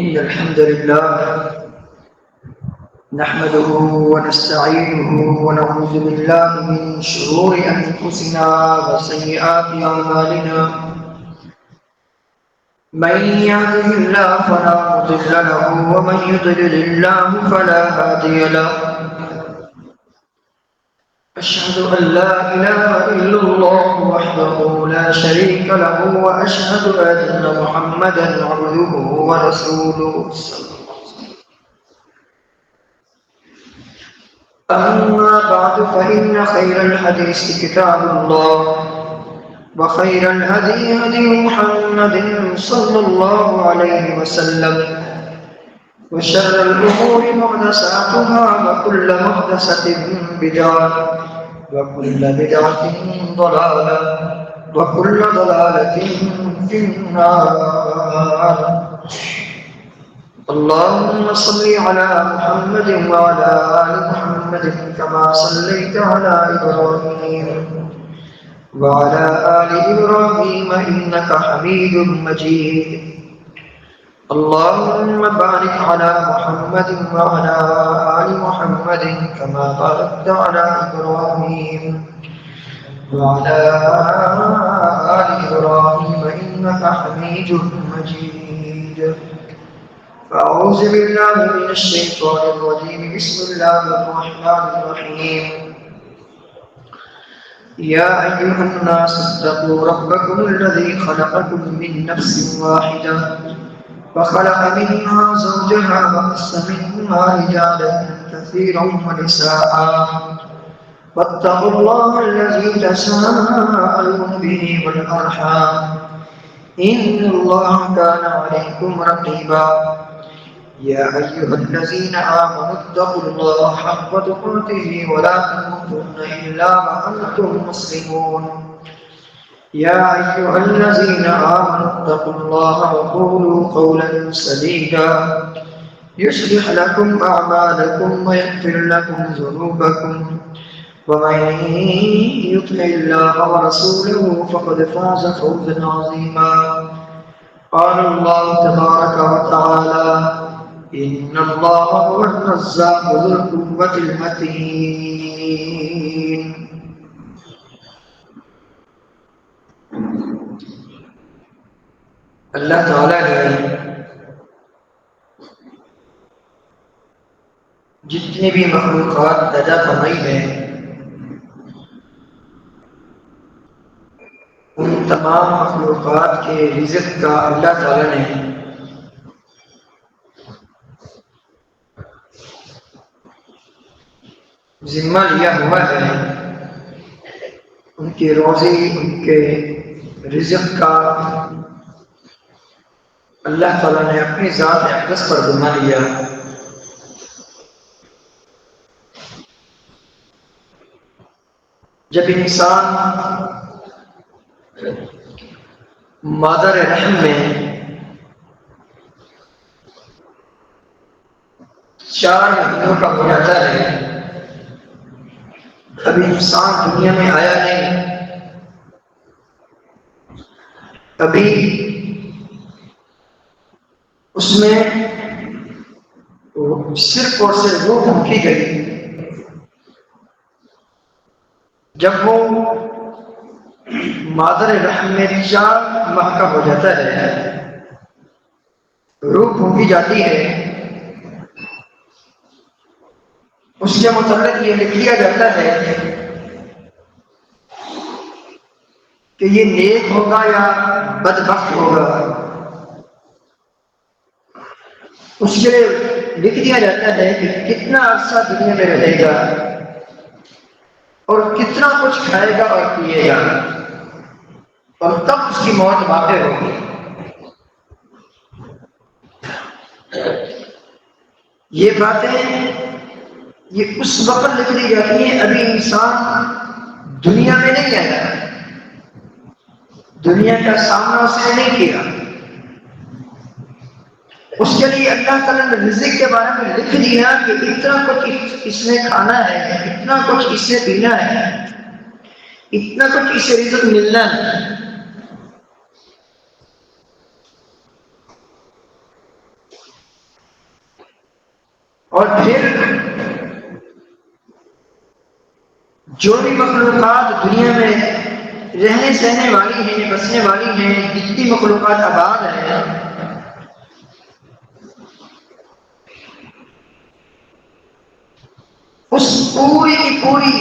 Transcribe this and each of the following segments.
إن الحمد لله نحمده ونستعينه ونعوذ بالله من شرور أنفسنا وسيئات أعمالنا من يهده الله فلا مضل له ومن يضلل الله فلا هادي له أشهد أن لا إله إلا الله وحده لا شريك له وأشهد أن محمدا عبده ورسوله أما بعد فإن خير الحديث كتاب الله وخير الهدي هدي محمد صلى الله عليه وسلم وشر الأمور محدثاتها وكل محدثة بدعة وكل بدعة ضلالة وكل ضلالة في النار. اللهم صل على محمد وعلى آل محمد كما صليت على إبراهيم وعلى آل إبراهيم إنك حميد مجيد. اللهم بارك على محمد وعلى آل محمد كما باركت على إبراهيم وعلى آل إبراهيم إنك حميد مجيد. فأعوذ بالله من الشيطان الرجيم. بسم الله الرحمن الرحيم. يا أيها الناس اتقوا ربكم الذي خلقكم من نفس واحدة وخلق منها زوجها وبث منهما رجالا كثيرا ونساء واتقوا الله الذي تساءلون به والأرحام إن الله كان عليكم رقيبا. يا أيها الذين آمنوا اتقوا الله حق تقاته ولا تموتن إلا وأنتم مسلمون. يا أيها الذين آمنوا اتقوا الله وقولوا قولا سديدا يصلح لكم أعمالكم ويغفر لكم ذنوبكم ومن يطع الله ورسوله فقد فاز فوزا عظيما. قال الله تبارك وتعالى إن الله هو الرزاق ذو القوة المتين. اللہ تعالیٰ نے جتنی بھی مخلوقات پیدا فرمائی ہیں ان تمام مخلوقات کے رزق کا اللہ تعالیٰ نے ذمہ لیا ہوا ہے. ان کی روزی ان کے رزق کا اللہ تعالیٰ نے اپنی ذات اقدس پر ذمہ لیا. جب انسان مادر رحم میں 4 مہینوں کا ہو جاتا ہے، ابھی انسان دنیا میں آیا نہیں، ابھی اس میں صرف اور صرف روح پھونکی گئی. جب وہ مادر رحم میں 4 ماہ کا ہو جاتا ہے، روح پھونکی جاتی ہے، اس کے متعلق یہ لکھ لیا جاتا ہے کہ یہ نیک ہوگا یا بدبخت ہوگا. اس کے لیے لکھ دیا جاتا ہے کہ کتنا عرصہ دنیا میں رہے گا اور کتنا کچھ کھائے گا اور پیے گا، اور تب اس کی موت واقع ہوگی. یہ باتیں یہ اس وقت لکھ دی جاتی ہیں ابھی انسان دنیا میں نہیں آیا، دنیا کا سامنا اس نے نہیں کیا. اس کے لیے اللہ تعالیٰ نے رزق کے بارے میں لکھ دیا کہ اتنا کچھ اس نے کھانا ہے، اتنا کچھ اس نے پینا ہے، اتنا کچھ اسے رزق ملنا ہے. جو بھی مخلوقات دنیا میں رہنے سہنے والی ہیں، بسنے والی ہیں، جتنی مخلوقات آباد ہیں، اس پوری کی پوری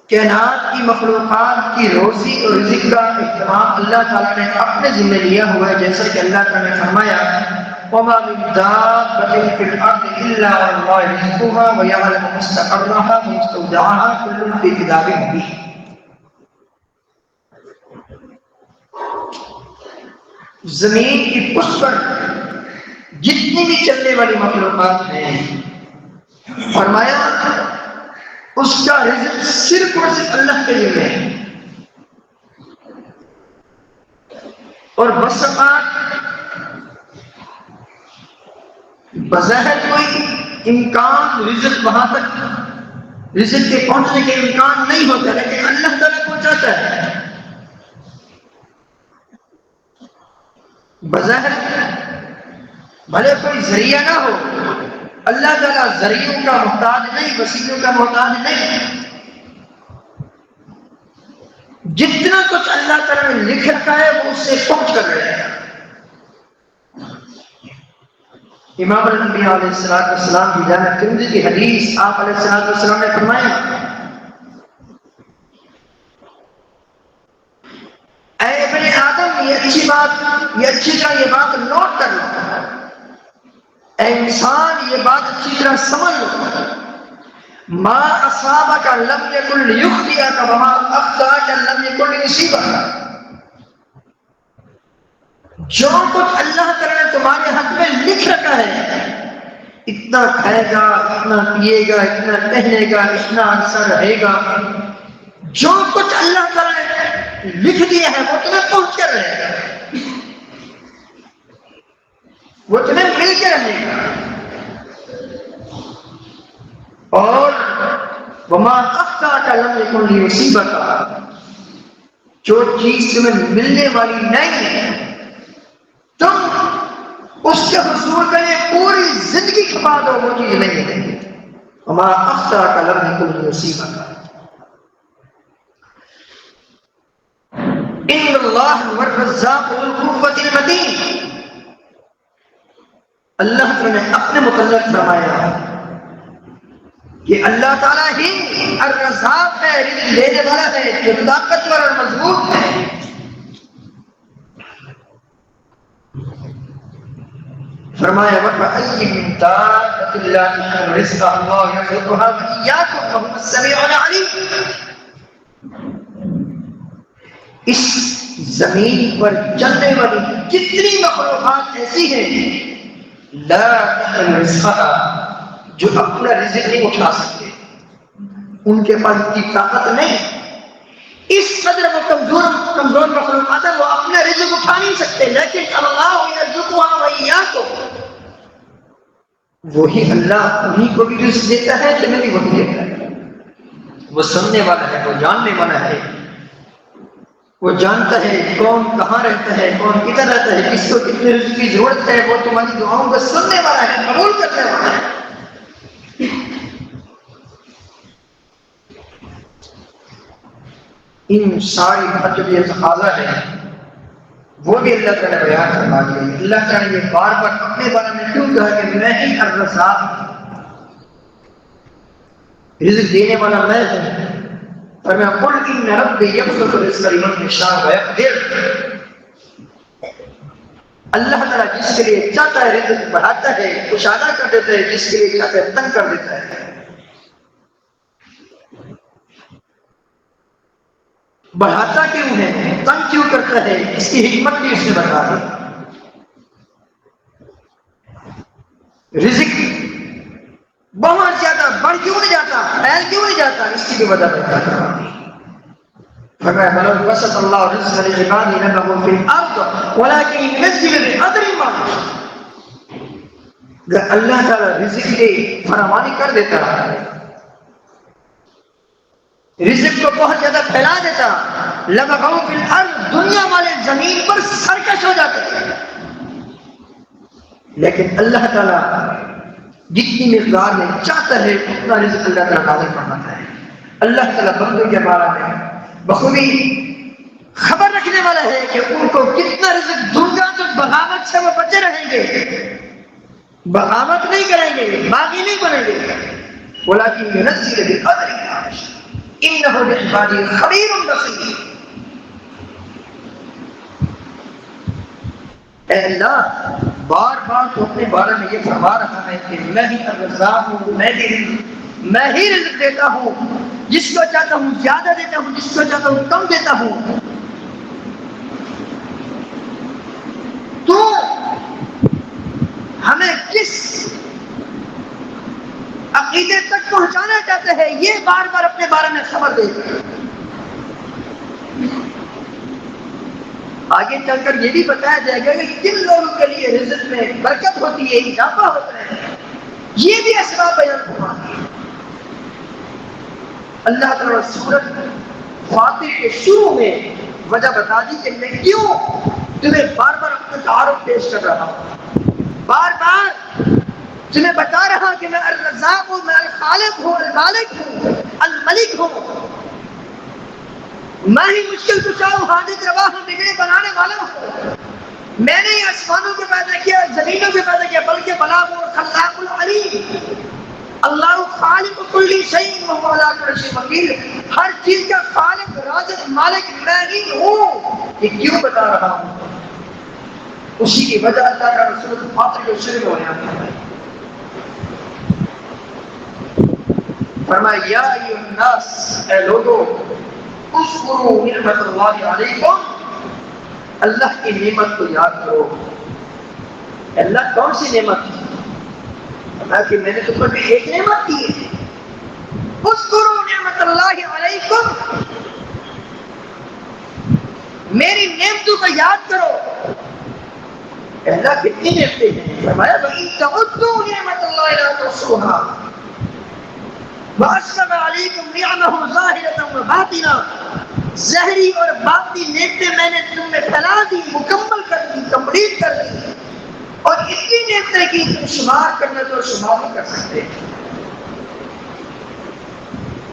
کائنات کی مخلوقات کی روزی اور رزق کا اہتمام اللہ تعالیٰ نے اپنے ذمہ لیا ہوا ہے، جیسا کہ اللہ تعالیٰ نے فرمایا وَمَا مِن دَابَّةٍ فِي الْأَرْضِ إِلَّا عَلَى اللَّهِ رِزْقُهَا وَيَعْلَمُ مُسْتَقَرَّهَا وَمُسْتَوْدَعَهَا كُلٌّ فِي كِتَابٍ مُبِينٍ۔ زمین کی پشت پر جتنی بھی چلنے والی مخلوقات ہیں، فرمایا اس کا رزق صرف اور صرف اللہ کے لیے ہے، اور بسمات بظاہر کوئی امکان رزق وہاں تک رزق کے پہنچنے کے امکان نہیں ہوتا، لیکن اللہ تعالیٰ پہنچاتا ہے۔ بظاہر بھلے کوئی ذریعہ نہ ہو، اللہ تعالیٰ ذریعوں کا محتاج نہیں، وسیلوں کا محتاج نہیں۔ جتنا کچھ اللہ تعالیٰ نے لکھ رکھا ہے وہ اس سے پہنچ کر رہے ہیں۔ امام الانبیاء علیہ السلام کی جامع ترمذی کی حدیث، آپ علیہ السلام نے فرمایا اے ابن آدم، یہ اچھی بات نوٹ کر لو، اے انسان یہ بات اچھی طرح سمجھ لو، ما اصابک لم یکن لیخطئک وما اخطأک لم یکن لیصیبک۔ جو کچھ اللہ تعالیٰ نے تمہارے حق میں لکھ رکھا ہے، اتنا کھائے گا، اتنا پیے گا، اتنا پہنے گا، اتنا عرصہ رہے گا، جو کچھ اللہ تعالیٰ نے لکھ دیا ہے وہ تمہیں پہنچ کر رہے گا، وہ تمہیں مل کے رہے گا۔ اور وما اخطأک لم یکن لیصیبک، جو چیز تمہیں ملنے والی نہیں ہے تم اس کے حصول کے لیے پوری زندگی کھپا دو، وہ چیز نہیں ملے گی۔ وما اخطأک لم یکن لیصیبک۔ ان اللہ هو الرزاق ذو القوة المتین۔ اللہ تعالیٰ نے اپنے متعلق فرمایا کہ اللہ تعالیٰ ہی الرزاق ہے، رزق دینے والا ہے، جو طاقتور اور مضبوط ہے۔ فرمایا وَفَأَيٍّ مِّن دَابَّةٍ لَّا تَحْمِلُ رِزْقَهَا اللَّهُ يَرْزُقُهَا وَإِيَّاكُمْ وَهُوَ السَّمِيعُ الْعَلِيمُ۔ اس زمین پر چلنے والی جتنی مخلوقات ایسی ہیں لا تحمل رزقها، جو اپنا رزق نہیں اٹھا سکتے، ان کے پاس اتنی طاقت نہیں، اس قدر وہ کمزور مخلوقات ہیں، وہ اپنا رزق اٹھا نہیں سکتے، لیکن اللہ یرزقها وإیاکم، وہی اللہ انہیں کو بھی رزق دیتا ہے، تمہیں بھی وہی دیتا ہے۔ وہ سننے والا ہے، وہ جاننے والا ہے، وہ جانتا ہے کون کہاں رہتا ہے، کون کدھر رہتا ہے، کس کو کتنے رزق کی ضرورت ہے، وہ تمہاری دعاؤں کو سننے والا ہے، قبول کرنے والا ہے۔ ان ساری بات جو یہ تقاضا ہے وہ بھی اللہ تعالیٰ نے بیان فرما دیا۔ اللہ تعالیٰ نے یہ بار بار اپنے بارے میں کیوں کہا کہ میں ہی الرزاق، رزق دینے والا میں ہوں۔ فرمایا قل ان ربی یبسط الرزق لمن یشاء ویقدر، اللہ تعالیٰ جس کے لیے چاہتا ہے رزق بڑھاتا ہے، کشادہ کر دیتا ہے، جس کے لیے چاہتا ہے تنگ کر دیتا ہے۔ بڑھاتا کیوں ہے، تنگ کیوں کرتا ہے، اس کی حکمت بھی اس نے بتا دی۔ رزق بہت زیادہ بڑھ کیوں نہیں جاتا، پھیل کیوں نہیں جاتا، اس کی بھی وجہ بتا دی۔ فرمایا وَلَوْ بَسَطَ اللَّهُ الرِّزْقَ لِعِبَادِهِ لَبَغَوْا فِي الْأَرْضِ وَلَٰكِن يُنَزِّلُ بِقَدْرِ مَا يَشَاءُ۔ اگر اللہ تعالیٰ رزق کی فراوانی کر دیتا، رزق کو بہت زیادہ پھیلا دیتا، لَبَغَوْا فِي الْأَرْضِ، دنیا والے زمین پر سرکش ہو جاتے، لیکن اللہ تعالیٰ جتنی مقدار میں چاہتا ہے اتنا رزق اللہ تعالیٰ نازل فرماتا ہے۔ اللہ تعالیٰ بندوں کے بارے میں بخوبی خبر رکھنے والا ہے کہ ان کو کتنا رزق دوں گا تو بغاوت سے وہ بچے رہیں گے، بغاوت نہیں کریں گے، باغی نہیں بنیں گے۔ وَلَكِنْ يُنَزِّلُ بِقَدْرِ مَا يَشَاءُ إِنَّهُ بِعِبَادِهِ خَبِيرٌ بَصِيرٌ۔ اے اللہ بار بار تو اپنے بارے میں یہ فرما رہا ہے کہ میں ہی الرزاق ہوں، میں ہی رزق دیتا ہوں، جس کو چاہتا ہوں زیادہ دیتا ہوں، جس کو چاہتا ہوں کم دیتا ہوں۔ تو ہمیں کس عقیدے تک پہنچانا چاہتے ہیں یہ بار بار اپنے بارے میں خبر دے۔ آگے چل کر یہ بھی بتایا جائے گا کہ کن لوگوں کے لیے رزق میں برکت ہوتی ہے، اضافہ ہوتا ہے، یہ بھی اسباب بیان ہوا۔ اللہ تعالیٰ سورۃ فاطر کے شروع میں وجہ بتا دی کہ میں کیوں تمہیں بار بار اپنا تعارف پیش کر رہا ہوں، بار بار تمہیں بتا رہا کہ میں الرزاق ہوں، میں الخالق ہوں، المالک ہوں، الملک ہوں، میں ہی مشکل کشا ہوں، حاجت روا ہوں، بگڑے بنانے والا ہوں۔ میں نے آسمانوں کو پیدا کیا، زمینوں کو پیدا کیا، بلکہ بلا ہوں خلاق العلیم۔ اللہ خالق کل شیء وهو علی کل شیء وکیل، ہر چیز کا خالق، رازق، مالک میں ہی ہوں۔ یہ کیوں بتا رہا ہوں؟ اسی کی وجہ اللہ کا رسول فاطر کے شروع میں بیان فرمایا، فرمایا یا ایھا الناس، اے لوگوں، اذکروا نعمت اللہ علیکم، اللہ کی نعمت کو یاد کرو۔ اللہ کون سی نعمت ہے؟ فرمایا کہ میں نے تم پر ایک نعمت دی ہے، اذکروا نعمت اللہ علیکم، میری نعمتوں کو یاد کرو۔ اللہ کتنی نعمتیں ہیں؟ فرمایا وَإِن تَعُدُّوا نِعْمَتَ اللَّهِ لَا تُحْصُوهَا وَأَسْبَغَ عَلَيْكُمْ نِعَمَهُ ظَاهِرَةً وَبَاطِنَةً، ظاہری اور باطنی نعمتیں میں نے تم میں پھیلا دی، مکمل کر دی، کمپلیٹ کر دی، اور اتنی نعمتیں کی تم شمار کرنا تو شمار نہیں کر سکتے۔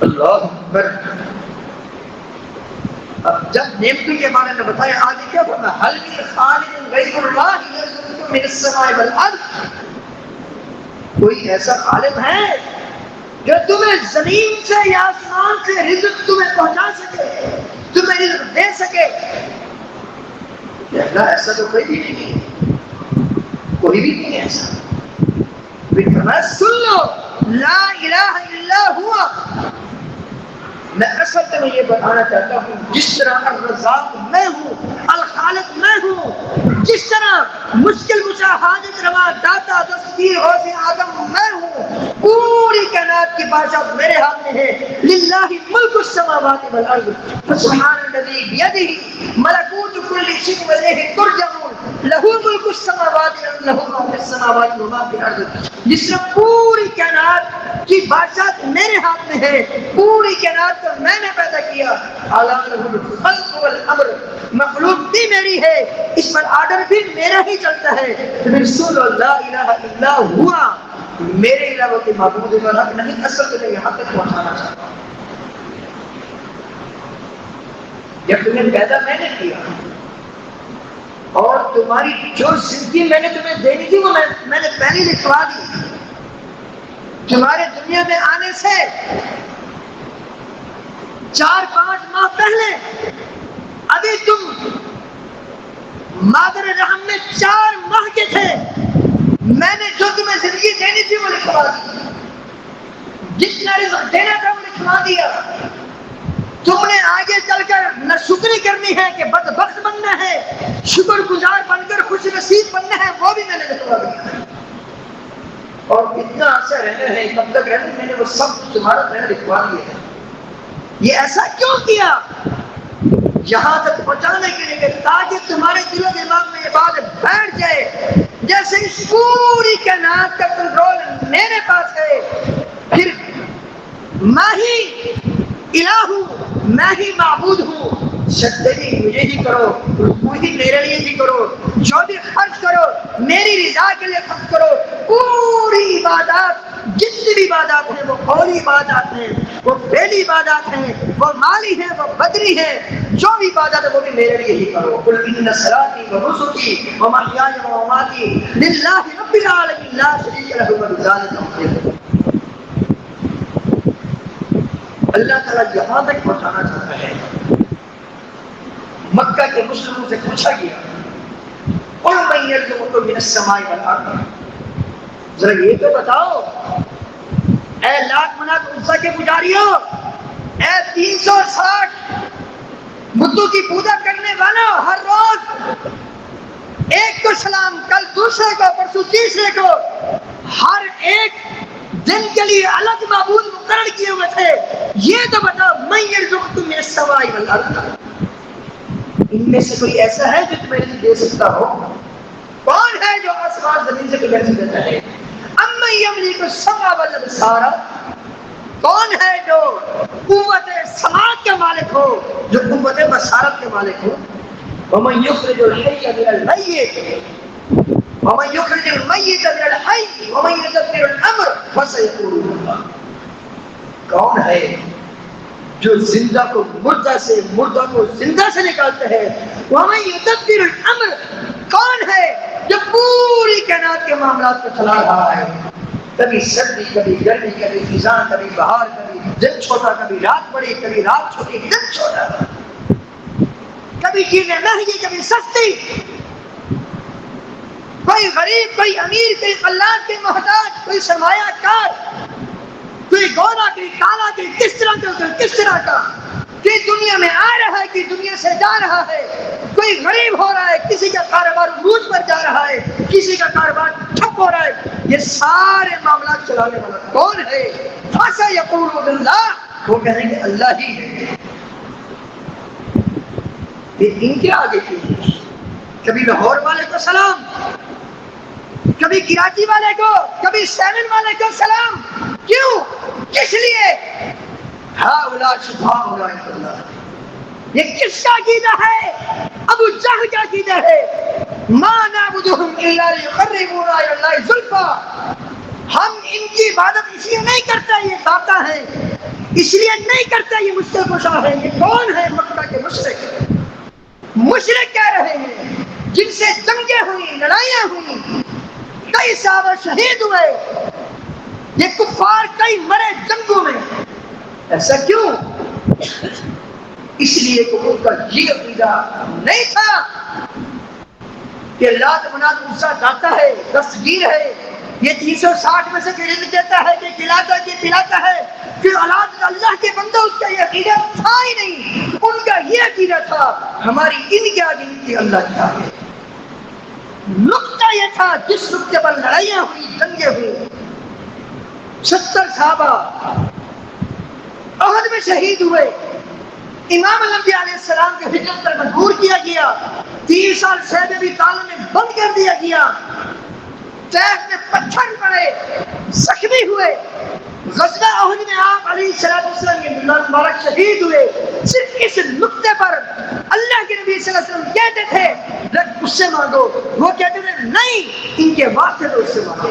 اللہ اکبر۔ اب جب نعمتوں کے بارے میں بتایا، آگے کیا بتا؟ هل من خالق غیر اللہ یرزقکم من السماء والارض، کوئی ایسا خالق ہے جو تمہیں زمین سے یا آسمان سے رزق تمہیں پہنچا سکے، تمہیں رزق دے سکے؟ اللہ ایسا تو کوئی بھی نہیں ہے، کوئی بھی نہیں ایسا۔ پھر فرمایا سن لو لا الہ الا ہوا، میں اصل میں یہ بتانا چاہتا ہوں جس طرح الرزاق میں ہوں، الخالق میں ہوں، جس طرح مشکل کشا، حاجت روا، داتا، دستگیر، غوث اعظم میں ہوں، پوری کائنات کی بادشاہت میرے ہاتھ میں ہے۔ للہ ملک السماوات والارض فسبحان الذی بیدہ ملکوت کل شیء والیہ ترجعون، لہ ملک السماوات لہ ما فی السماوات وما فی الارض، جس طرح پوری کائنات کی بادشاہت میرے ہاتھ میں ہے، پوری کائنات کو میں نے پیدا کیا، اعلیٰ لہ الخلق والامر، مخلوق بھی میری ہے، اس پر آرڈر بھی میرا ہی چلتا ہے۔ رسول اللہ الہ الا ہوا، میرے علاوہ کوئی معبود حق نہیں۔ اصل تو میں یہاں تک پہنچانا چاہتا ہوں، جب تمہیں پیدا میں نے کیا اور تمہاری جو زندگی میں نے تمہیں دینی تھی وہ میں نے پہلے لکھوا دی۔ تمہارے دنیا میں آنے سے 4-5 ماہ پہلے ابھی تم مادر رحم میں 4 ماہ کے تھے، میں نے جو تمہیں زندگی دینی تھی وہ لکھوا دی، جتنا رزق دینا تھا وہ لکھوا دیا۔ تم نے آگے چل کر نہ شکری کرنی ہے کہ بدبخت بننا ہے، شکر گزار بن کر خوش نصیب بننا ہے، وہ بھی میں نے لکھوا دیا۔ اور کتنا عرصہ رہنا ہے، کب تک رہنا ہے، میں نے وہ سب تمہارا میں نے لکھوا دیا ہے۔ یہ ایسا کیوں کیا؟ یہاں تک پہنچانے کے لیے تاکہ تمہارے دل و دماغ میں یہ بات بیٹھ جائے جیسے اس پوری کائنات کا کنٹرول میرے پاس ہے، پھر میں ہی الہ ہوں، میں ہی معبود ہوں، سجدے بھی مجھے ہی کرو، رکوع ہی میرے لیے ہی کرو، جو بھی خرچ کرو میری رضا کے لیے خرچ کرو۔ پوری عبادات، جتنی بھی عبادات ہیں، وہ قولی عبادات ہیں، وہ فعلی عبادات ہیں، وہ مالی ہیں، وہ بدنی ہیں، جو بھی عبادت ہے وہ بھی میرے لیے ہی کرو۔ قل ان صلاتی و نسکی و محیای و مماتی للہ رب العالمین لا شریک لہ وبذلک امرت۔ اللہ تعالیٰ یہاں تک پہنچانا چاہتا ہے۔ مکہ کے مشرکوں سے پوچھا گیا قل من یرزقکم من السماء والارض، ذرا یہ تو بتاؤ اے لاکھ منات عزا کے پجاریوں، اے 360 بتوں کی پوجا کرنے والا، ہر روز ایک کو سلام، کل دوسرے کو، پرسوں تیسرے کو، ہر ایک دن کے لیے الگ معبود مقرر کیے ہوئے تھے، یہ تو بتاؤ من یرزقکم من السماء والارض، ان میں سے کوئی ایسا ہے جو تمہیں رزق دے سکتا ہو؟ کون ہے جو آسمان زمین سے تمہیں رزق دیتا ہے؟ امن یملک السمع والابصار، کون ہے جو قوت سماعت کا مالک ہو، جو قوت بصارت کے مالک ہو؟ ومن یخرج الحی من المیت ومن یخرج المیت من الحی ومن یدبر الامر فسیقولون اللہ، کون ہے جو زندہ کو مردہ سے، مردہ کو زندہ سے نکالتے ہیں؟ وَمَن يُدَبِّرُ الْأَمْرَ، کون ہے جو پوری کائنات کے معاملات کو چلا رہا ہے؟ کبھی سردی، کبھی گرمی، کبھی خزاں، کبھی بہار، کبھی دن چھوٹا، کبھی رات بڑی، کبھی رات چھوٹی دن چھوٹا، کبھی چیزیں مہنگی، کبھی سستی، کوئی غریب، کوئی امیر، کوئی قلات، کوئی محتاج، کوئی سرمایہ کار، کوئی گورا، کوئی کالا، کوئی کس طرح کا، کوئی کس طرح کا، کوئی دنیا میں آ رہا ہے، کوئی دنیا سے جا رہا ہے، کوئی غریب ہو رہا ہے، کسی کا کاروبار عروج پر جا رہا ہے، کسی کا کاروبار ٹھپ ہو رہا ہے، یہ سارے معاملات چلانے والا کون ہے؟ فَسَيَقُولُونَ اللَّهُ، وہ کہیں گے اللہ ہی ہے۔ یہ ان کے آگے کیوں؟ کبھی لاہور والے کو سلام، کبھی کراچی والے کو، کبھی سیون والے کو سلام، کیوں؟ کس لیے؟ ہاؤلا شفاؤنا عند اللہ، یہ کس کا عقیدہ ہے؟ ابو جہل کا عقیدہ ہے۔ ما نعبدهم الا ليقربونا الى الله زلفى، ہم ان کی عبادت اس لیے نہیں کرتے یہ داتا ہے، اس لیے نہیں کرتے یہ مجھ سے خوشا ہے۔ یہ کون ہے؟ مکہ کے مشرک، مشرک کہہ رہے ہیں جن سے جنگیں ہوئی، لڑائیاں ہوئی، کئی صحابہ شہید ہوئے، یہ کفار کئی مرے جنگوں میں۔ ایسا کیوں؟ اس لیے کہ ان کا یہ عقیدہ نہیں تھا کہ لات منات عزا داتا ہے، دستگیر ہے، یہ 360 میں سے رزق دیتا ہے، کہ کھلاتا ہے، کہ پلاتا ہے، کہ اولاد اللہ کے بندہ، اس کا یہ عقیدہ تھا ہی نہیں۔ ان کا یہ عقیدہ تھا ہماری ان کے آگے ان کی اللہ کیا ہے۔ نقطہ یہ تھا جس نقطے پر لڑائیاں ہوئی، جنگیں ہوئی، 70 صحابہ احد میں شہید ہوئے، امام الانبیاء علیہ السلام کے ہجرت پر مجبور کیا گیا، 3 سال شہر ابی طالب میں بند کر دیا گیا، طیف میں پتھر پڑے، زخمی ہوئے، غزوہ احد میں آپ علیہ السلام کے مبارک شہید ہوئے۔ صرف اس نقطے پر اللہ کے نبی صلی اللہ علیہ وسلم کہتے تھے اس سے مانگو، وہ کہتے تھے نہیں، ان کے واسطے تو اس سے مانگو۔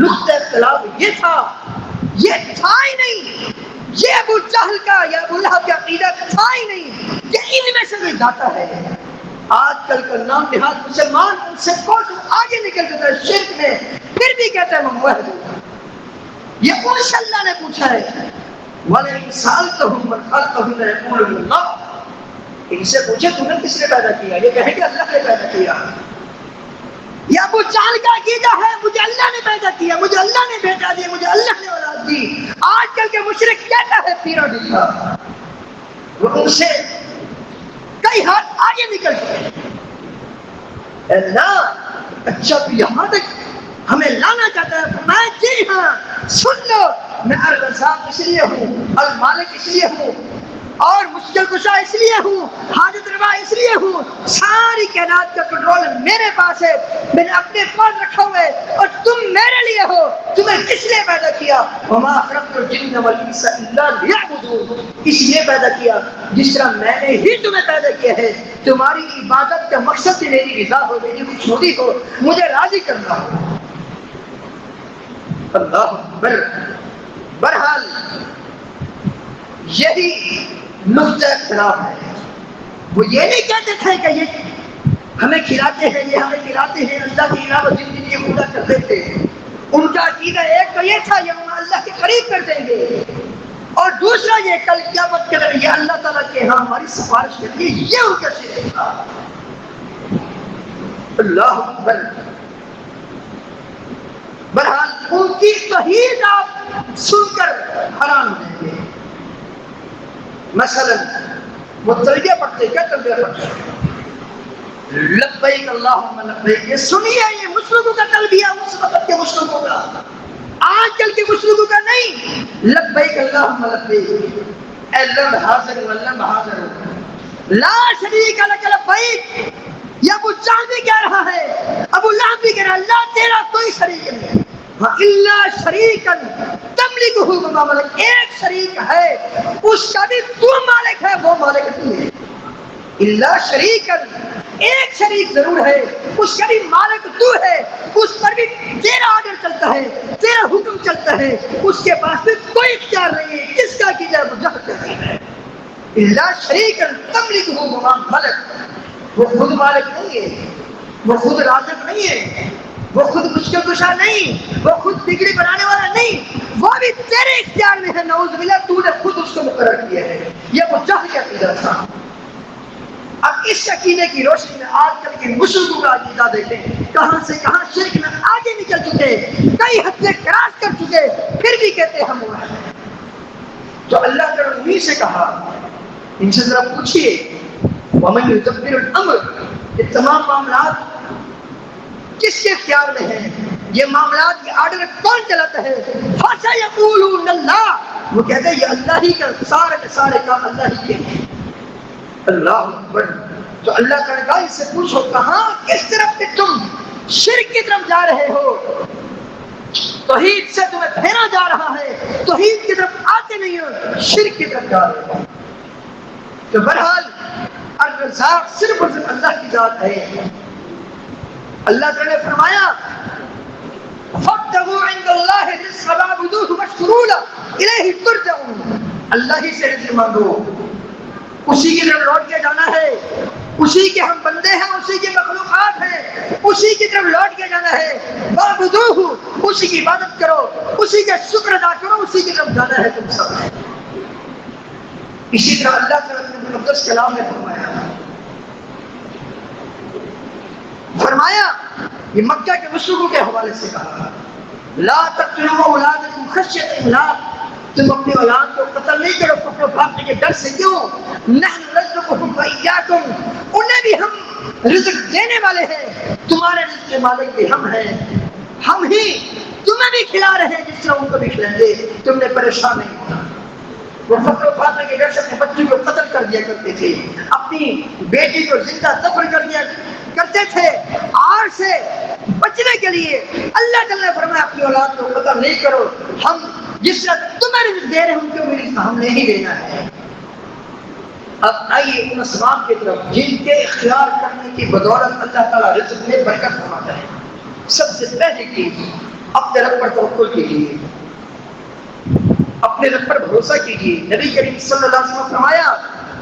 نقطہ اختلاف یہ تھا، یہ تھا ہی نہیں، یہ ابو جہل کا یا ابو لہب کا عقیدہ تھا ہی نہیں کہ ان میں سے کوئی داتا ہے۔ آج کل کا نام نہاد مسلمان ان سے کوسوں آگے نکل جاتا ہے شرک میں، پھر بھی کہتا ہے وہ موحد ہے۔ یہ ان سے اللہ نے پوچھا ہے وَلَئِنْ سَأَلْتَهُمْ مَنْ خَلَقَهُمْ لَيَقُولُنَّ اللَّهُ، ان سے پوچھے تم نے کس نے پیدا کیا، یہ کہیں گے اللہ نے پیدا کیا۔ یا ابو جہل کا عقیدہ ہے مجھے اللہ نے پیدا کیا، مجھے اللہ نے بیٹا دیا، مجھے اللہ نے اولاد دی۔ آج کل کے مشرک کہتا ہے پیرا ڈھیلا، وہ ان سے کئی ہاتھ آگے نکل گئے۔ اللہ اچھا تو یہاں تک ہمیں لانا چاہتا ہے؟ فرمایا جی ہاں، سن لو، میں الرزاق اس لیے ہوں، المالک اس لیے ہوں اور مشکل کشا اس لیے ہوں، حاجت روا اس لیے ہوں، ساری کائنات کا کنٹرول میرے پاس ہے، میں نے اپنے پاس رکھا ہوا ہے، اور تم میرے لیے ہو۔ تمہیں کس لیے پیدا کیا؟ وما خلقت الجن والانس الا ليعبدون، اس لیے پیدا کیا جس طرح میں نے ہی تمہیں پیدا کیا ہے، تمہاری عبادت کا مقصد ہی میری رضا ہو، میری خوشنودی ہو، مجھے راضی کرنا ہو۔ اللہ اکبر۔ بہرحال یہی نقطہ اختلاف ہے۔ وہ یہ نہیں کہتے تھے کہ یہ ہمیں کھلاتے ہیں، یہ ہمیں کھلاتے ہیں، اللہ کے علاوہ زندگی پورا کرتے تھے۔ ان کا عقیدہ ایک تو یہ تھا یہ ہم اللہ کے قریب کر دیں گے، اور دوسرا یہ کل قیامت کے دن یہ اللہ تعالیٰ کے ہاں ہماری سفارش کریں گے، یہ ان کا شرک تھا۔ اللہ اکبر۔ بہرحال ان کی توحید آپ سن کر حیران ہو جائیں گے۔ مثلا وہ تلبیہ پڑھتے، کیا تلبیہ پڑھتے؟ لبیک اللہم لبیک۔ یہ سنیے، یہ مشرکوں کا تلبیہ، اس وقت کے مشرکوں کا، آج کل کے مشرکوں کا نہیں۔ لبیک اللہم لبیک، اے لب حاضر ولب حاضر لا شریک لک لبیک۔ یہ ابو جہل بھی کہہ رہا ہے، ابو لہب بھی کہہ رہا ہے، اللہ تیرا کوئی شریک نہیں۔ الا شریکا تملکہ وما ملک، ایک شریک ہے اس کا بھی تو مالک ہے، وہ مالک نہیں ہے۔ الا شریکا، ایک شریک ضرور ہے، اس کا بھی مالک تو ہے، اس پر بھی تیرا آرڈر چلتا ہے، تیرا حکم چلتا ہے، اس کے پاس بھی کوئی اختیار نہیں ہے، کس کا کی جائے وہ جہل کرتا ہے۔ الا شریکا تملکہ وما ملک، وہ خود مالک نہیں ہے، وہ خود رازق نہیں ہے، وہ خود مشکل کشا نہیں، وہ خود بگڑی بنانے والا نہیں، وہ بھی تیرے اختیار میں ہے۔ نعوذ باللہ، تو نے خود اس کو مقرر کیا ہے۔ یہ وہ جہل کا عقیدہ تھا۔ اب اس عقیدے کی روشنی میں آج کل کے مشرکوں کا عقیدہ دیکھیں، کہاں سے کہاں شرک میں آگے نکل چکے، کئی حدیں کراس کر چکے، پھر بھی کہتے ہم وہ ہیں۔ تو اللہ نے انہیں سے کہا، ان سے ذرا پوچھئے وَمَن يُدَبِّرُ الْأَمْرَ، یہ تمام معاملات کس کے اختیار میں ہیں؟ یہ معاملات کے آرڈر کون چلاتا ہے؟ فَسَيَقُولُونَ اللَّهُ، وہ کہتے ہیں یہ اللہ ہی کا، سارے کے سارے کام اللہ ہی کے ہیں۔ اللہ اکبر۔ تو اللہ تعالیٰ نے کہا اس سے پوچھو کہاں کس طرف سے تم شرک کی طرف جا رہے ہو؟ توحید سے تمہیں پھیرا جا رہا ہے، توحید کی طرف آتے نہیں ہو، شرک کی طرف جا رہے ہو۔ تو بہرحال الرزاق صرف اور صرف اللہ کی ذات ہے۔ اللہ تعالیٰ نے فرمایا فَابْتَغُوا عِندَ اللَّهِ الرِّزْقَ وَاعْبُدُوهُ وَاشْكُرُوا لَهُ إِلَيْهِ تُرْجَعُونَ، اللہ ہی سے رزق مانگو، اسی کی طرف لوٹ کے جانا ہے، اسی کے ہم بندے ہیں، اسی کی مخلوقات ہیں، اسی کی طرف لوٹ کے جانا ہے۔ وَاعْبُدُوهُ، اسی کی عبادت کرو، اسی کا شکر ادا کرو، اسی کی طرف جانا ہے تم سب۔ اسی طرح اللہ تعالیٰ نے مقدس کلام میں فرمایا، یہ مکہ کے مشرکوں کے حوالے سے کہا، لا تقتلوا اولادکم خشیۃ املاق، تم اپنی اولاد کو قتل نہیں کرو فقر و فاقے کے ڈر سے۔ کیوں؟ نحن نرزقکم وإیاکم، انہیں بھی ہم رزق دینے والے ہیں، تمہارے رزق کے مالک بھی ہم ہیں، ہم ہی تمہیں بھی کھلا رہے ہیں جس طرح ان کو بھی کھلائیں گے، تم نے پریشان نہیں ہونا۔ وہ فقر و فاقے کے ڈر سے اپنے بچوں کو قتل کر دیا کرتے تھے، اپنی بیٹی کو زندہ دفن کر دیا کرتے تھے۔ آر سے بچنے کے لیے اللہ تعالیٰ نے فرمایا اپنی اولاد کو قتل نہیں کرو، ہم جس طرح تمہیں رزق دے رہے ہیں ان کو بھی رزق ہم نے ہی دینا ہے۔ اب آئیے ان اسباب کی طرف جن کے اختیار کرنے کی بدولت اللہ تعالیٰ رزق میں برکت فرماتا ہے۔ سب سے پہلی چیز اپنے رب پر توکل کیجیے، اپنے رب پر بھروسہ کیجیے۔ نبی کریم صلی اللہ علیہ وسلم فرمایا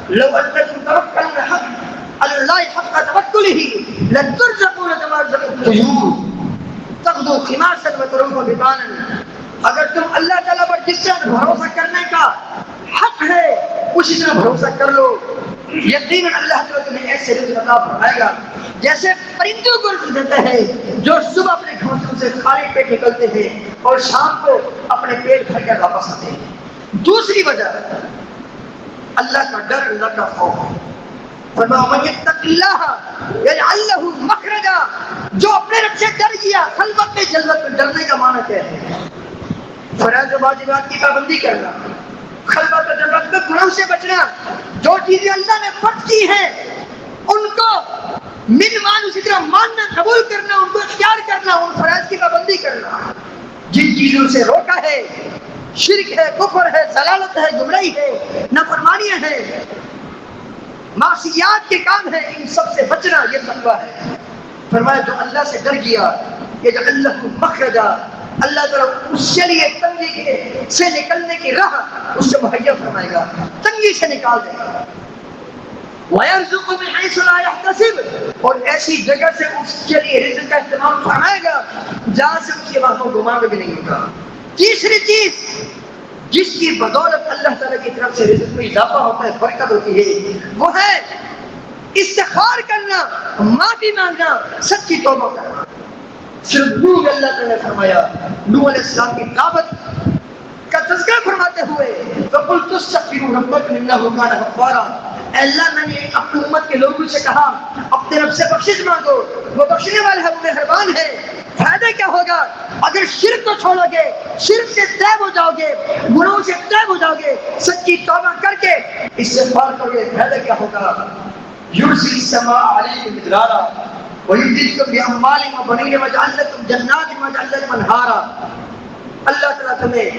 لو انکم توکلون علی اللہ حق توکلہ لترزقون کما یرزق الطیور تغدو خماسا وتروح بطانا، اگر تم اللہ تعالیٰ پر جس طرح بھروسہ کرنے کا حق ہے اسی طرح بھروسہ کر لو، یقیناً اللہ تعالیٰ تمہیں ایسے رزق عطا فرمائے گا جیسے پرندوں کو رزق دیتا ہے جو صبح اپنے گھونسلوں سے خالی پیٹ نکلتے ہیں اور شام کو اپنے پیٹ بھر کر واپس آتے ہیں۔ دوسری وجہ اللہ کا ڈر، اللہ کا خوف۔ فرمایا من یتق اللہ یجعل لہ مخرجا، جو اپنے رب سے ڈر گیا، خلوت میں جلوت میں ڈرنے کا معنی کیا ہے؟ فرائض و واجبات کی پابندی کرنا، خلوت و جلوت میں گناہ سے بچنا، جو چیزیں اللہ نے فرض کی ہیں ان کو اسی طرح ماننا، قبول کرنا، ان کو اختیار کرنا، ان فرائض کی پابندی کرنا۔ جن چیزوں سے روکا ہے، شرک ہے، کفر ہے، ضلالت ہے، گمراہی ہے، نافرمانیاں ہیں، معصیات کے کام ہیں، ان سب سے بچنا یہ تقویٰ ہے۔ فرمایا جو اللہ سے ڈر گیا کہ اللہ کو مخرجا، اللہ تعالیٰ اس کے لیے تنگی سے نکلنے کی راہ اس سے مہیا فرمائے گا، تنگی سے نکال دے گا۔ وَيَرْزُقُ مِنْ حَيْثُ لَا يَحْتَسِبُ، اور ایسی جگہ سے اس کے لیے رزق کا اہتمام فرمائے گا جہاں سے اس کے بعد وہ گمان بھی نہیں ہوگا۔ تیسری چیز جس کی بدولت اللہ تعالیٰ کی طرف سے رزق میں اضافہ ہوتا ہے، برکت ہوتی ہے، وہ ہے استغفار کرنا، معافی مانگنا، سچی توبہ کرنا۔ صرف نوح اللہ تعالیٰ نے فرمایا، نوح علیہ السلام کی دعوت کا تذکرہ فرماتے ہوئے فَقُلْتُ اسْتَغْفِرُوا رَبَّكُمْ إِنَّهُ كَانَ غَفَّارًا، اے اللہ میں نے اپنی امت کے لوگوں سے کہا اپنے رب سے بخشش مانگو، وہ بخشنے والا ہے، وہ مہربان ہے۔ فائدہ کیا ہوگا اگر شرک کو چھوڑو گے، شرک سے طیب ہو جاؤ گے، گناہوں سے طیب ہو جاؤ گے، سچی توبہ کر کے استغفار کرو گے، فائدہ کیا ہوگا؟ يُرْسِلِ السَّمَاءَ عَلَيْكُمْ مِدْرَارًا وَيُمْدِدْكُم بِأَمْوَالٍ وَبَنِينَ وَيَجْعَل لَّكُمْ جَنَّاتٍ وَيَجْعَل لَّكُمْ أَنْهَارًا۔ اللہ تعالیٰ تمہیں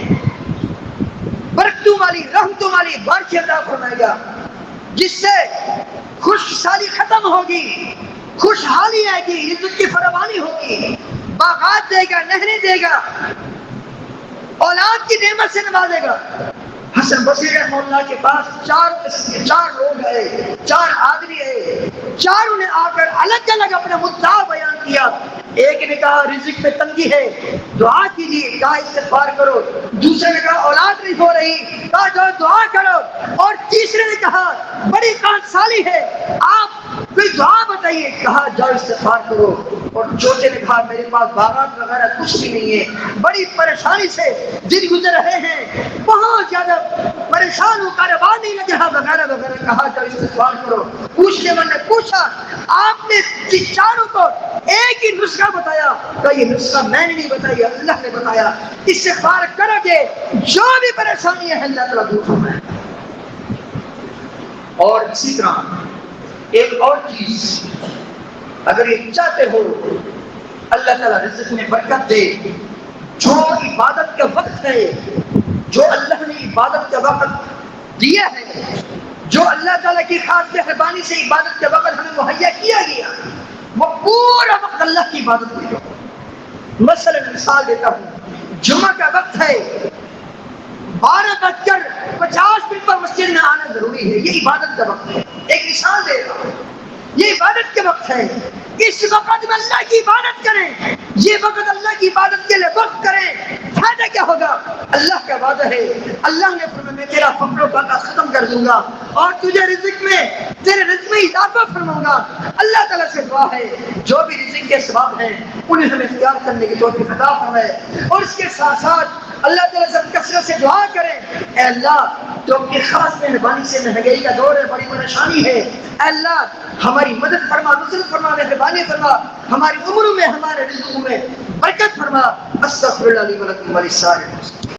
برکتوں والی، رحمتوں والی بارش عطا فرمائے گا جس سے خوش سالی ختم ہوگی، خوشحالی آئے گی، رزق کی فراوانی ہوگی، باغات دے گا، نہریں دے گا، اولاد کی نعمت سے نوازے گا۔ حسن بصری رحمہ اللہ کے پاس چار لوگ آئے، چار آدمی آئے، چاروں نے آ کر الگ الگ اپنا مدعا بیان کیا۔ ایک نے کہا رزق میں تنگی ہے، دعا کیجیے، کہا استغفار کرو۔ دوسرے نے کہا اولاد نہیں ہو رہی، کہا جو دعا کرو۔ اور تیسرے نے کہا بڑی قحط سالی ہے، آپ کوئی دعا بتائیے، کہا جاؤ استغفار کرو۔ اور چوتھے نے کہا میرے پاس باغات وغیرہ کچھ بھی نہیں ہے، بڑی پریشانی سے دن گزر رہے ہیں، بہت زیادہ پریشان ہو، کاروبار نہیں لگ رہا وغیرہ وغیرہ، کہا جاؤ استغفار کرو۔ پوچھنے والے نے پوچھا آپ نے چاروں کو ایک ہی نسخہ بتایا، کہ یہ نسخہ میں نے نہیں بتایا، اللہ نے بتایا، استغفار کرو گے جو بھی پریشانی ہے اللہ تعالیٰ دور فرمائے۔ اور اسی طرح ایک اور چیز، اگر یہ چاہتے ہو اللہ تعالیٰ رزق میں برکت دے، جو عبادت کا وقت ہے، جو اللہ نے عبادت کا وقت دیا ہے، جو اللہ تعالیٰ کی خاص مہربانی سے عبادت کا وقت ہمیں مہیا کیا گیا، وہ پورا وقت اللہ کی عبادت کرو۔ مثلا مثال دیتا ہوں، جمعہ کا وقت ہے، 12:50 پر مسجد میں آنا ضروری ہے، یہ عبادت کا وقت ہے۔ ایک مثال دے رہا ہوں، یہ عبادت کے وقت ہے، اس وقت میں اللہ کی عبادت کریں، یہ وقت اللہ کی عبادت کے لیے وقت کریں، فائدہ کیا ہوگا؟ اللہ کا وعدہ ہے، اللہ نے فرمایا میں تیرا فقر و فاقہ ختم کر دوں گا اور تجھے تیرے رزق میں اضافہ فرماؤں گا۔ اللہ تعالیٰ سے دعا ہے جو بھی رزق کے اسباب ہیں انہیں ہمیں اختیار کرنے کی توفیق عطا فرمائے، اور اس کے ساتھ ساتھ اللہ تعالیٰ سے کثرت سے دعا کریں، اے اللہ تو اپنی خاص مہربانی سے، مہنگائی کا دور ہے، بڑی پریشانی ہے، اے اللہ ہماری مدد فرما، نصرت فرما، مہربانی فرما، ہماری عمروں میں، ہمارے رزقوں میں برکت فرما۔ استغفر اللہ لی و لکم ولسائر المسلمین۔